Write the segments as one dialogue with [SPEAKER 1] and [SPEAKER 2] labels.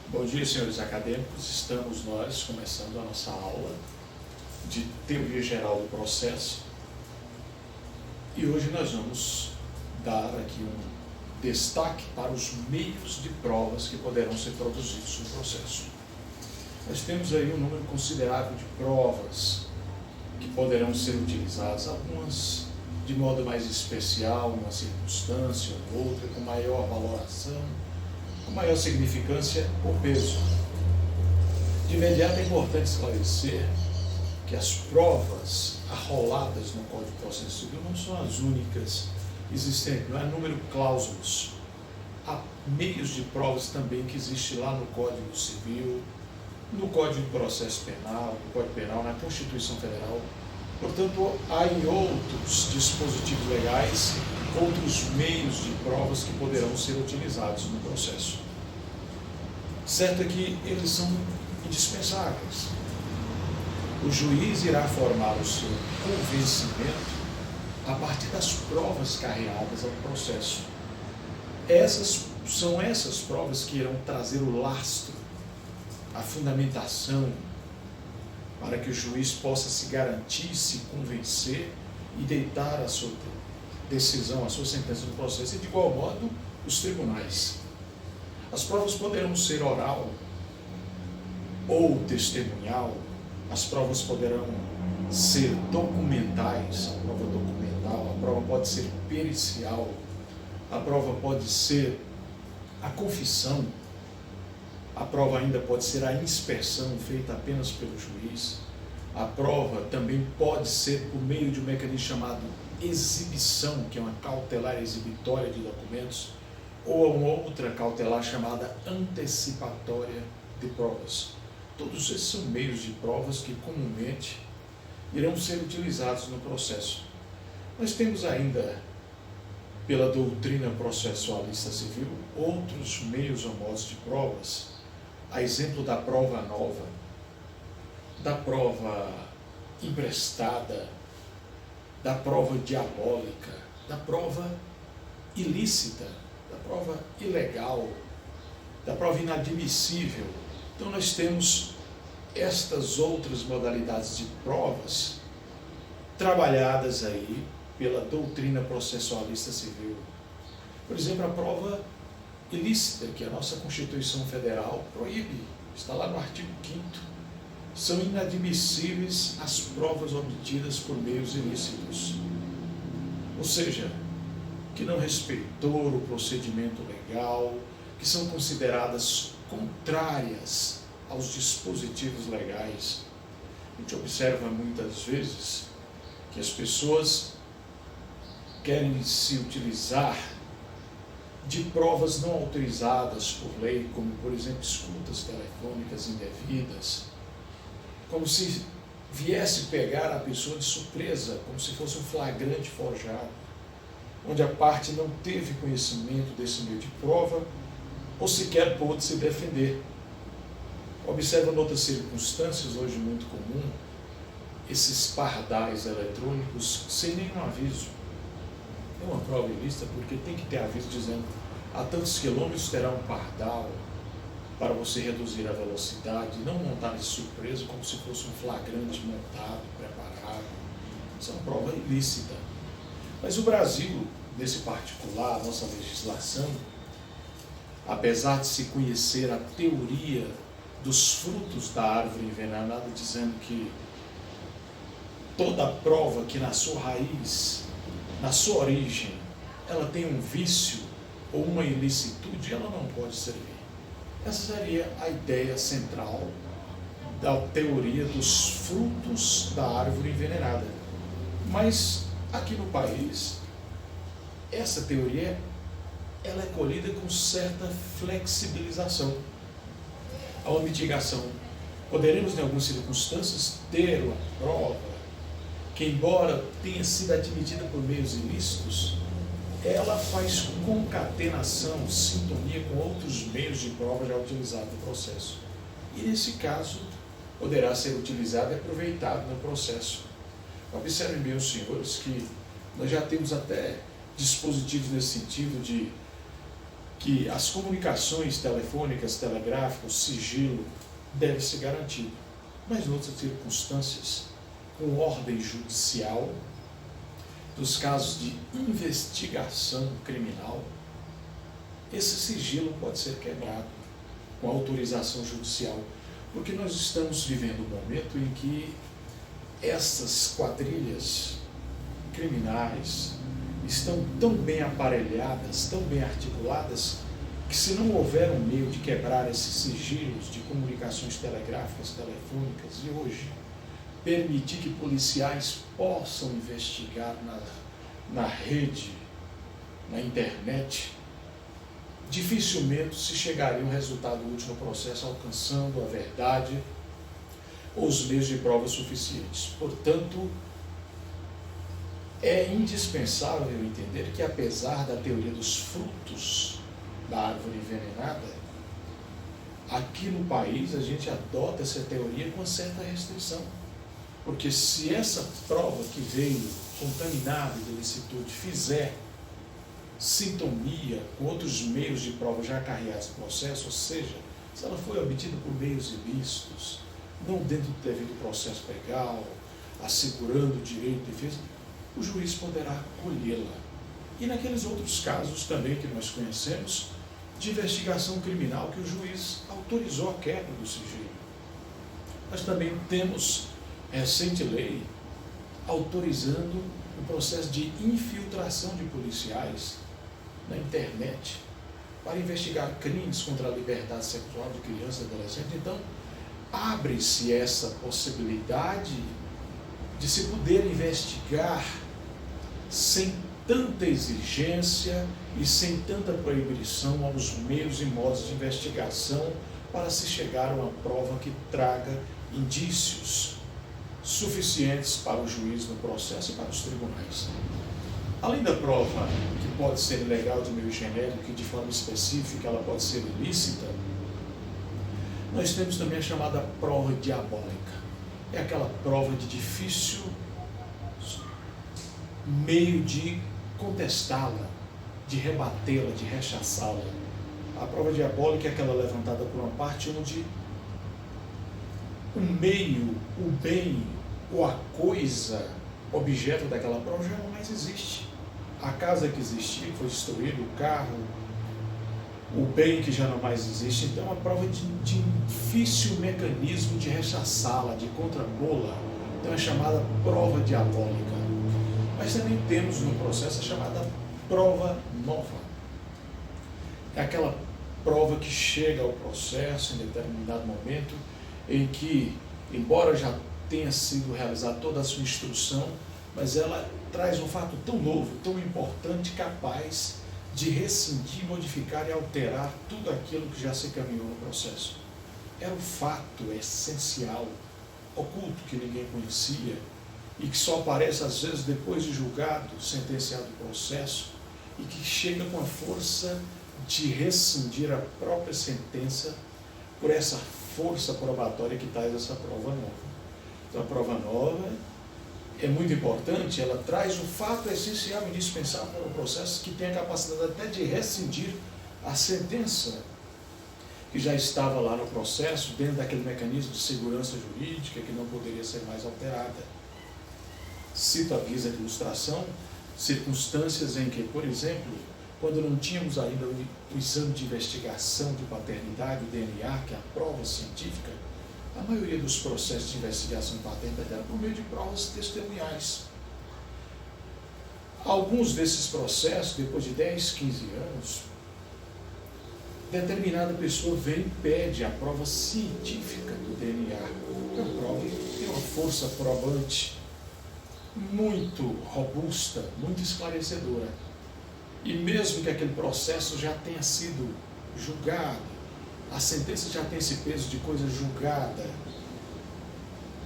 [SPEAKER 1] Bom dia, senhores acadêmicos. Estamos nós começando a nossa aula de Teoria Geral do Processo e hoje nós vamos dar aqui um destaque para os meios de provas que poderão ser produzidos no processo. Nós temos aí um número considerável de provas que poderão ser utilizadas, algumas de modo mais especial, numa circunstância ou outra, com maior valoração, com maior significância ou peso. De imediato é importante esclarecer que as provas arroladas no Código de Processo Civil não são as únicas existentes, não é número clausus. Há meios de provas também que existem lá no Código Civil, no Código de Processo Penal, no Código Penal, na Constituição Federal. Portanto, há em outros dispositivos legais outros meios de provas que poderão ser utilizados no processo. Certo é que eles são indispensáveis. O juiz irá formar o seu convencimento a partir das provas carreadas ao processo. São essas provas que irão trazer o lastro, a fundamentação, para que o juiz possa se garantir, se convencer e deitar a sua decisão, a sua sentença no processo, e de igual modo os tribunais. As provas poderão ser oral ou testemunhal, as provas poderão ser documentais, a prova documental, a prova pode ser pericial, a prova pode ser a confissão, a prova ainda pode ser a inspeção feita apenas pelo juiz, a prova também pode ser por meio de um mecanismo chamado exibição, que é uma cautelar exibitória de documentos, ou uma outra cautelar chamada antecipatória de provas. Todos esses são meios de provas que comumente irão ser utilizados no processo. Nós temos ainda, pela doutrina processualista civil, outros meios ou modos de provas, a exemplo da prova nova, da prova emprestada, da prova diabólica, da prova ilícita, da prova ilegal, da prova inadmissível. Então nós temos estas outras modalidades de provas trabalhadas aí pela doutrina processualista civil. Por exemplo, a prova ilícita, que a nossa Constituição Federal proíbe, está lá no artigo 5º. São inadmissíveis as provas obtidas por meios ilícitos. Ou seja, que não respeitou o procedimento legal, que são consideradas contrárias aos dispositivos legais. A gente observa muitas vezes que as pessoas querem se utilizar de provas não autorizadas por lei, como, por exemplo, escutas telefônicas indevidas, como se viesse pegar a pessoa de surpresa, como se fosse um flagrante forjado, onde a parte não teve conhecimento desse meio de prova ou sequer pôde se defender. Observa em outras circunstâncias, hoje muito comum, esses pardais eletrônicos sem nenhum aviso. É uma prova ilícita porque tem que ter aviso dizendo a tantos quilômetros terá um pardal, para você reduzir a velocidade, não montar de surpresa como se fosse um flagrante montado, preparado. Isso é uma prova ilícita. Mas o Brasil, nesse particular, a nossa legislação, apesar de se conhecer a teoria dos frutos da árvore envenenada, dizendo que toda prova que na sua raiz, na sua origem, ela tem um vício ou uma ilicitude, ela não pode servir. Essa seria a ideia central da teoria dos frutos da árvore envenenada. Mas aqui no país, essa teoria ela é colhida com certa flexibilização. Há uma mitigação. Poderemos, em algumas circunstâncias, ter uma prova que, embora tenha sido admitida por meios ilícitos, ela faz concatenação, sintonia com outros meios de prova já utilizados no processo. E, nesse caso, poderá ser utilizado e aproveitado no processo. Observem bem, os senhores, que nós já temos até dispositivos nesse sentido de que as comunicações telefônicas, telegráficas, o sigilo deve ser garantido. Mas em outras circunstâncias, com ordem judicial, dos casos de investigação criminal, esse sigilo pode ser quebrado com autorização judicial, porque nós estamos vivendo um momento em que essas quadrilhas criminais estão tão bem aparelhadas, tão bem articuladas, que se não houver um meio de quebrar esses sigilos de comunicações telegráficas, telefônicas, e hoje permitir que policiais possam investigar na rede, na internet, dificilmente se chegaria a um resultado útil no processo, alcançando a verdade ou os meios de prova suficientes. Portanto, é indispensável entender que, apesar da teoria dos frutos da árvore envenenada, aqui no país a gente adota essa teoria com certa restrição. Porque se essa prova que veio contaminada de ilicitude fizer sintonia com outros meios de prova já acarreados no processo, ou seja, se ela foi obtida por meios ilícitos, não dentro do devido processo legal, assegurando o direito de defesa, o juiz poderá colhê-la. E naqueles outros casos também que nós conhecemos, de investigação criminal, que o juiz autorizou a quebra do sigilo. Nós também temos recente lei autorizando o processo de infiltração de policiais na internet para investigar crimes contra a liberdade sexual de crianças e adolescentes. Então, abre-se essa possibilidade de se poder investigar sem tanta exigência e sem tanta proibição aos meios e modos de investigação para se chegar a uma prova que traga indícios suficientes para o juiz no processo e para os tribunais. Além da prova, que pode ser ilegal de meio genérico, que de forma específica ela pode ser ilícita, nós temos também a chamada prova diabólica. É aquela prova de difícil meio de contestá-la, de rebatê-la, de rechaçá-la. A prova diabólica é aquela levantada por uma parte onde o meio, o bem ou a coisa, objeto daquela prova já não mais existe. A casa que existia, que foi destruída, o carro, o bem que já não mais existe. Então, é uma prova de difícil mecanismo de rechaçá-la, de contrapô-la. Então, é chamada prova diabólica. Mas também temos no processo a chamada prova nova. É aquela prova que chega ao processo em determinado momento em que, embora já tenha sido realizada toda a sua instrução, mas ela traz um fato tão novo, tão importante, capaz de rescindir, modificar e alterar tudo aquilo que já se caminhou no processo. Era um fato essencial, oculto, que ninguém conhecia e que só aparece às vezes depois de julgado, sentenciado o processo, e que chega com a força de rescindir a própria sentença por essa força probatória que traz essa prova nova. Então, a prova nova é muito importante, ela traz o fato essencial e indispensável para o processo, que tem a capacidade até de rescindir a sentença que já estava lá no processo, dentro daquele mecanismo de segurança jurídica que não poderia ser mais alterada. Cito a guisa de ilustração circunstâncias em que, por exemplo, quando não tínhamos ainda o exame de investigação de paternidade, o DNA, que é a prova científica, a maioria dos processos de investigação de paternidade era por meio de provas testemunhais. Alguns desses processos, depois de 10, 15 anos, determinada pessoa vem e pede a prova científica do DNA. A prova tem uma força probante muito robusta, muito esclarecedora. E mesmo que aquele processo já tenha sido julgado, a sentença já tem esse peso de coisa julgada,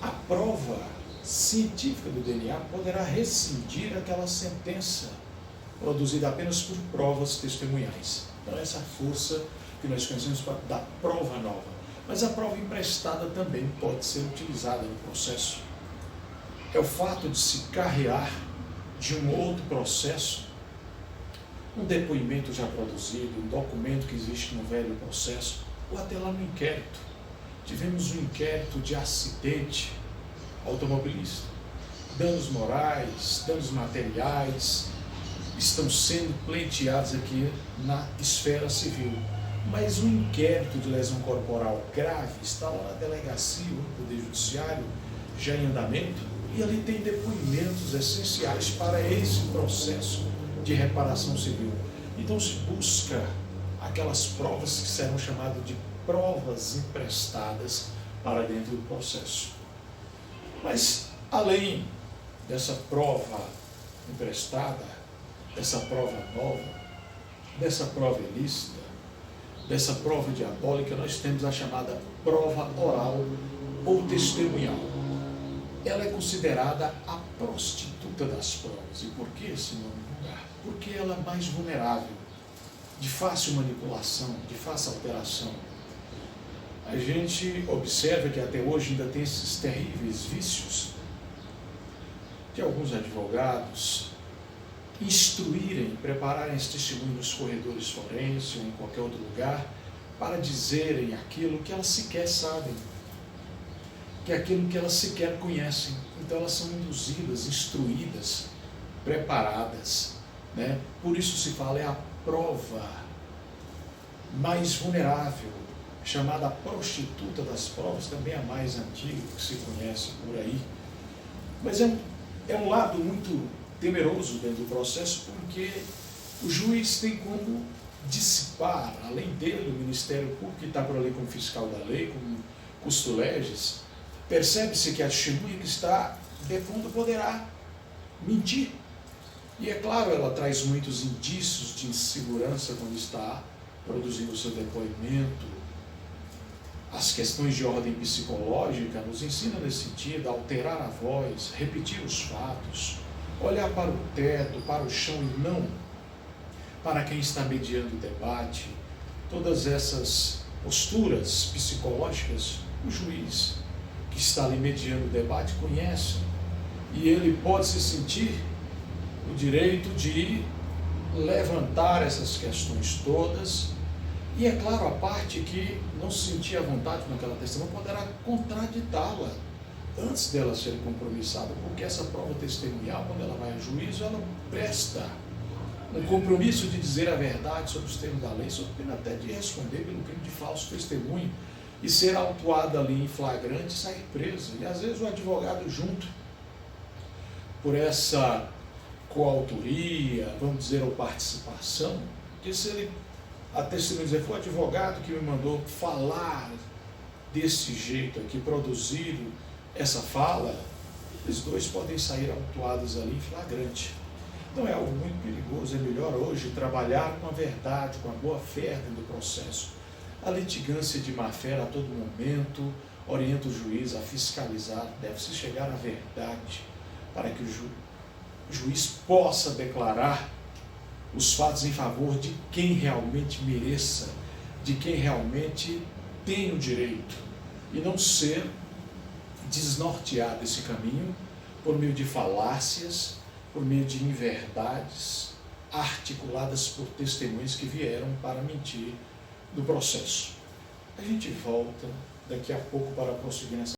[SPEAKER 1] a prova científica do DNA poderá rescindir aquela sentença produzida apenas por provas testemunhais. Então, essa força que nós conhecemos da prova nova. Mas a prova emprestada também pode ser utilizada no processo. É o fato de se carrear de um outro processo um depoimento já produzido, um documento que existe no velho processo, ou até lá no inquérito. Tivemos um inquérito de acidente automobilístico. Danos morais, danos materiais estão sendo pleiteados aqui na esfera civil. Mas o inquérito de lesão corporal grave está lá na delegacia, no Poder Judiciário, já em andamento, e ali tem depoimentos essenciais para esse processo de reparação civil. Então se busca aquelas provas que serão chamadas de provas emprestadas para dentro do processo. Mas, além dessa prova emprestada, dessa prova nova, dessa prova ilícita, dessa prova diabólica, nós temos a chamada prova oral ou testemunhal. Ela é considerada a prostituta das provas. E por que esse nome vulgar? Porque ela é mais vulnerável, de fácil manipulação, de fácil alteração. A gente observa que até hoje ainda tem esses terríveis vícios de alguns advogados instruírem, prepararem esse testemunho nos corredores forenses ou em qualquer outro lugar para dizerem aquilo que elas sequer sabem, que é aquilo que elas sequer conhecem. Então elas são induzidas, instruídas, preparadas, né? Por isso se fala, é a prova mais vulnerável, chamada prostituta das provas, também a mais antiga que se conhece por aí. Mas é um lado muito temeroso dentro do processo, porque o juiz tem como dissipar, além dele, o Ministério Público, que está por ali como fiscal da lei, como custo legis, percebe-se que a testemunha que está depondo poderá mentir. E é claro, ela traz muitos indícios de insegurança quando está produzindo o seu depoimento. As questões de ordem psicológica nos ensinam nesse sentido, a alterar a voz, repetir os fatos, olhar para o teto, para o chão e não para quem está mediando o debate. Todas essas posturas psicológicas, o juiz que está ali mediando o debate conhece, e ele pode se sentir o direito de levantar essas questões todas. E é claro, a parte que não se sentia à vontade com aquela testemunha poderá contraditá-la antes dela ser compromissada, porque essa prova testemunhal, quando ela vai a juízo, ela presta um compromisso de dizer a verdade sobre os termos da lei, sob pena até de responder pelo crime de falso testemunho e ser autuada ali em flagrante e sair preso. E às vezes o advogado junto, por essa coautoria, vamos dizer, ou participação, que se ele, a testemunha dizer, foi o advogado que me mandou falar desse jeito aqui, produzir essa fala, eles dois podem sair autuados ali em flagrante. Então é algo muito perigoso. É melhor hoje trabalhar com a verdade, com a boa-fé dentro do processo. A litigância de má-fé a todo momento orienta o juiz a fiscalizar, deve-se chegar à verdade, para que o juiz possa declarar os fatos em favor de quem realmente mereça, de quem realmente tem o direito, e não ser desnorteado esse caminho por meio de falácias, por meio de inverdades articuladas por testemunhas que vieram para mentir no processo. A gente volta daqui a pouco para prosseguir nessa